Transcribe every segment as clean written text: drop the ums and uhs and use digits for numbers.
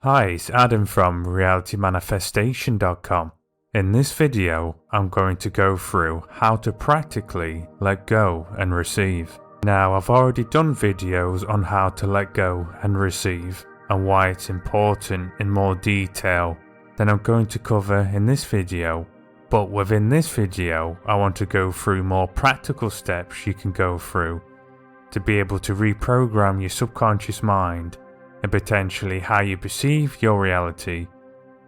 Hi, it's Adam from realitymanifestation.com. In this video, I'm going to go through how to practically let go and receive. Now, I've already done videos on how to let go and receive and why it's important in more detail than I'm going to cover in this video. But within this video, I want to go through more practical steps you can go through to be able to reprogram your subconscious mind and potentially how you perceive your reality,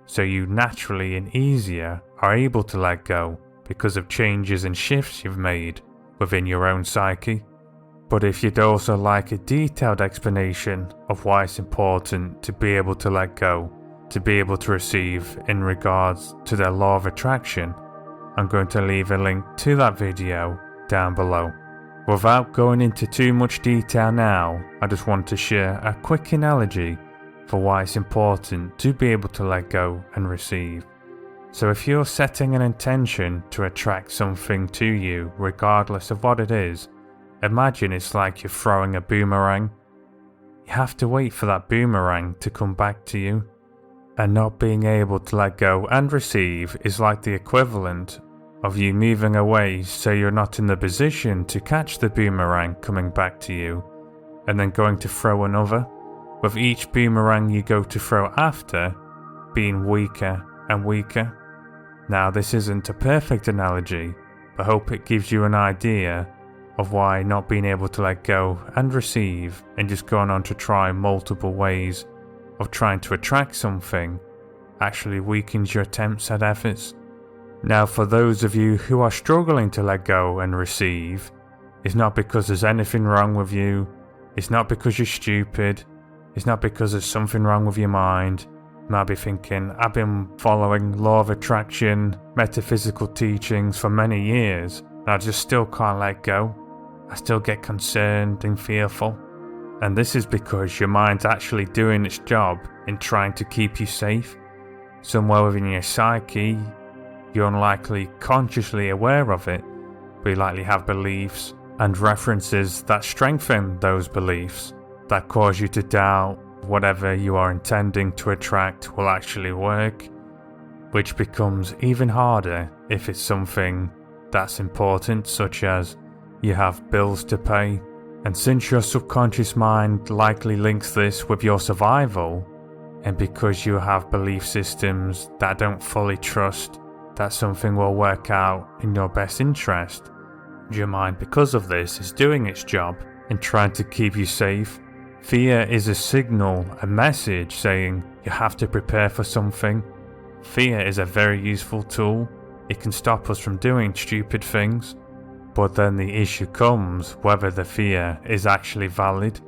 so you naturally and easier are able to let go because of changes and shifts you've made within your own psyche. But if you'd also like a detailed explanation of why it's important to be able to let go, to be able to receive in regards to the law of attraction, I'm going to leave a link to that video down below. Without going into too much detail now, I just want to share a quick analogy for why it's important to be able to let go and receive. So if you're setting an intention to attract something to you, regardless of what it is, imagine it's like you're throwing a boomerang. You have to wait for that boomerang to come back to you. And not being able to let go and receive is like the equivalent of you moving away so you're not in the position to catch the boomerang coming back to you, and then going to throw another, with each boomerang you go to throw after being weaker and weaker. Now, this isn't a perfect analogy, but I hope it gives you an idea of why not being able to let go and receive and just going on to try multiple ways of trying to attract something actually weakens your attempts at efforts. Now, for those of you who are struggling to let go and receive, it's not because there's anything wrong with you, it's not because you're stupid, it's not because there's something wrong with your mind. You might be thinking, I've been following law of attraction, metaphysical teachings for many years, and I just still can't let go. I still get concerned and fearful. And this is because your mind's actually doing its job in trying to keep you safe. Somewhere within your psyche, you're unlikely consciously aware of it, but you likely have beliefs and references that strengthen those beliefs, that cause you to doubt whatever you are intending to attract will actually work, which becomes even harder if it's something that's important, such as you have bills to pay. And since your subconscious mind likely links this with your survival, and because you have belief systems that don't fully trust that something will work out in your best interest, your mind, because of this, is doing its job in trying to keep you safe. Fear is a signal, a message saying you have to prepare for something. Fear is a very useful tool. It can stop us from doing stupid things. But then the issue comes whether the fear is actually valid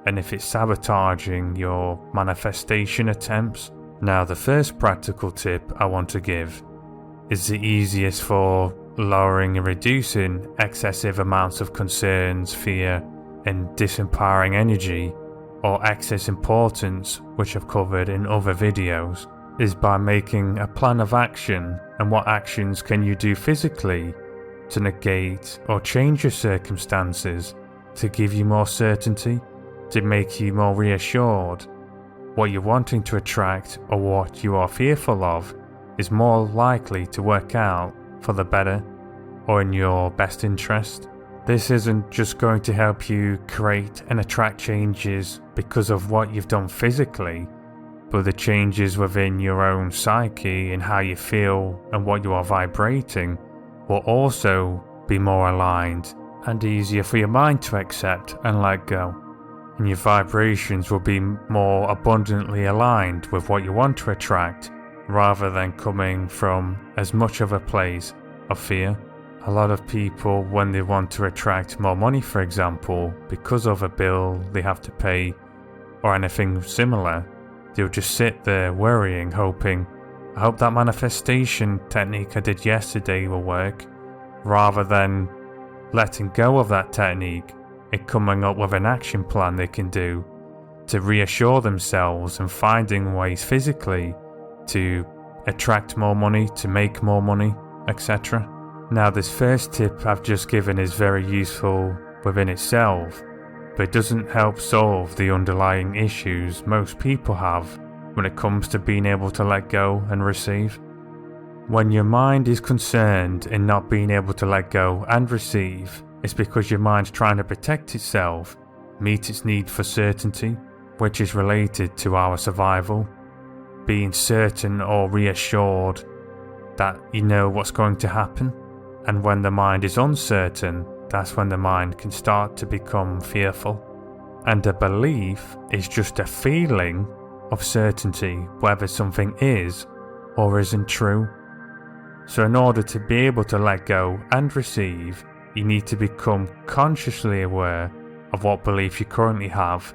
and if it's sabotaging your manifestation attempts. Now, the first practical tip I want to give is the easiest for lowering and reducing excessive amounts of concerns, fear, and disempowering energy, or excess importance, which I've covered in other videos, is by making a plan of action. And what actions can you do physically to negate or change your circumstances, to give you more certainty, to make you more reassured. What you're wanting to attract or what you are fearful of is more likely to work out for the better or in your best interest. This isn't just going to help you create and attract changes because of what you've done physically, but the changes within your own psyche and how you feel and what you are vibrating will also be more aligned and easier for your mind to accept and let go. And your vibrations will be more abundantly aligned with what you want to attract, rather than coming from as much of a place of fear. A lot of people, when they want to attract more money, for example, because of a bill they have to pay or anything similar, they'll just sit there worrying, hoping, I hope that manifestation technique I did yesterday will work, rather than letting go of that technique and coming up with an action plan they can do to reassure themselves and finding ways physically to attract more money, to make more money, etc. Now, this first tip I've just given is very useful within itself, but it doesn't help solve the underlying issues most people have when it comes to being able to let go and receive. When your mind is concerned in not being able to let go and receive, it's because your mind's trying to protect itself, meet its need for certainty, which is related to our survival. Being certain or reassured that you know what's going to happen. And when the mind is uncertain, that's when the mind can start to become fearful. And a belief is just a feeling of certainty whether something is or isn't true. So in order to be able to let go and receive, you need to become consciously aware of what beliefs you currently have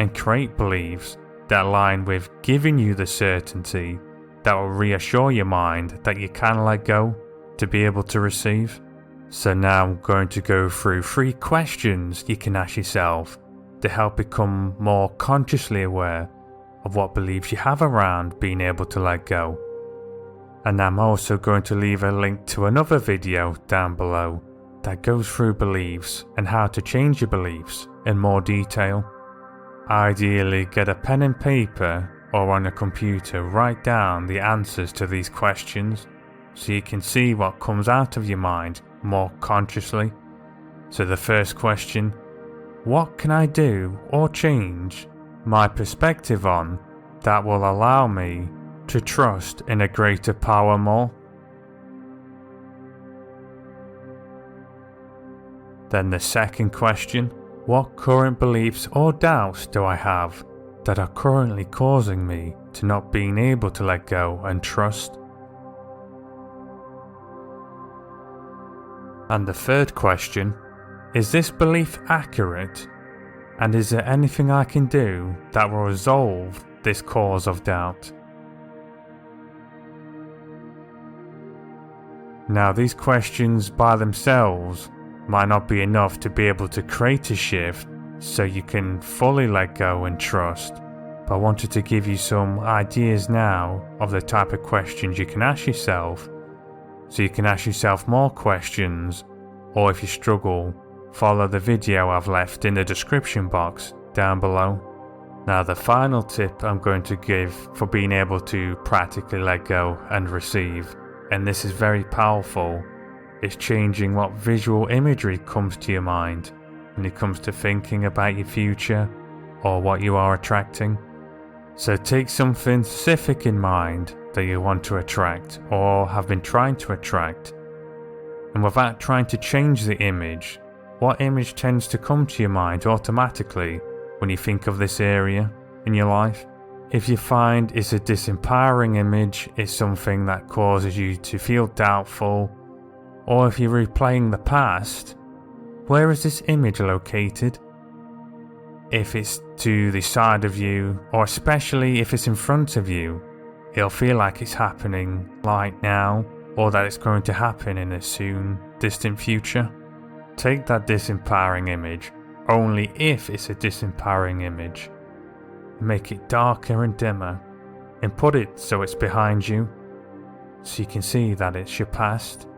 and create beliefs that align with giving you the certainty that will reassure your mind that you can let go to be able to receive. So now I'm going to go through 3 questions you can ask yourself to help become more consciously aware of what beliefs you have around being able to let go. And I'm also going to leave a link to another video down below that goes through beliefs and how to change your beliefs in more detail. Ideally, get a pen and paper or on a computer, write down the answers to these questions so you can see what comes out of your mind more consciously. So the first question, what can I do or change my perspective on that will allow me to trust in a greater power more? Then the second question, what current beliefs or doubts do I have that are currently causing me to not being able to let go and trust? And the third question, is this belief accurate? And is there anything I can do that will resolve this cause of doubt? Now, these questions by themselves might not be enough to be able to create a shift so you can fully let go and trust, but I wanted to give you some ideas now of the type of questions you can ask yourself, so you can ask yourself more questions, or if you struggle, follow the video I've left in the description box down below. Now, the final tip I'm going to give for being able to practically let go and receive, and this is very powerful, is changing what visual imagery comes to your mind when it comes to thinking about your future or what you are attracting. So take something specific in mind that you want to attract or have been trying to attract, and without trying to change the image, what image tends to come to your mind automatically when you think of this area in your life? If you find it's a disempowering image, it's something that causes you to feel doubtful, or if you're replaying the past, where is this image located? If it's to the side of you, or especially if it's in front of you, it'll feel like it's happening right now, or that it's going to happen in a soon, distant future. Take that disempowering image, only if it's a disempowering image. Make it darker and dimmer, and put it so it's behind you, so you can see that it's your past.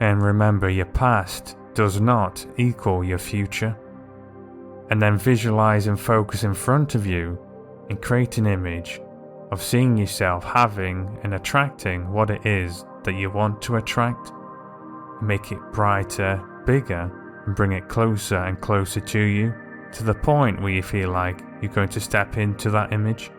And remember, your past does not equal your future. And then visualize and focus in front of you and create an image of seeing yourself having and attracting what it is that you want to attract. Make it brighter, bigger, and bring it closer and closer to you, to the point where you feel like you're going to step into that image.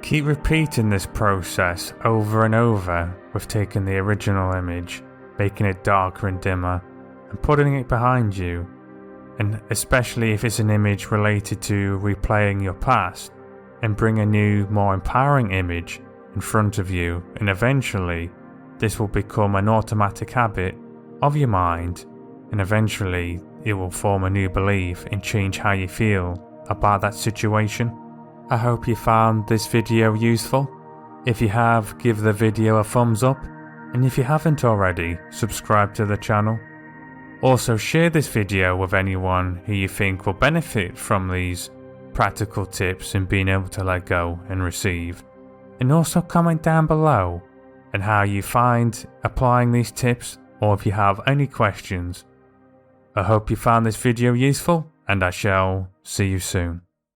Keep repeating this process over and over with taking the original image, making it darker and dimmer, and putting it behind you, and especially if it's an image related to replaying your past, and bring a new, more empowering image in front of you, and eventually this will become an automatic habit of your mind, and eventually it will form a new belief and change how you feel about that situation. I hope you found this video useful. If you have, give the video a thumbs up, and if you haven't already, subscribe to the channel. Also, share this video with anyone who you think will benefit from these practical tips in being able to let go and receive. And also comment down below on how you find applying these tips, or if you have any questions. I hope you found this video useful, and I shall see you soon.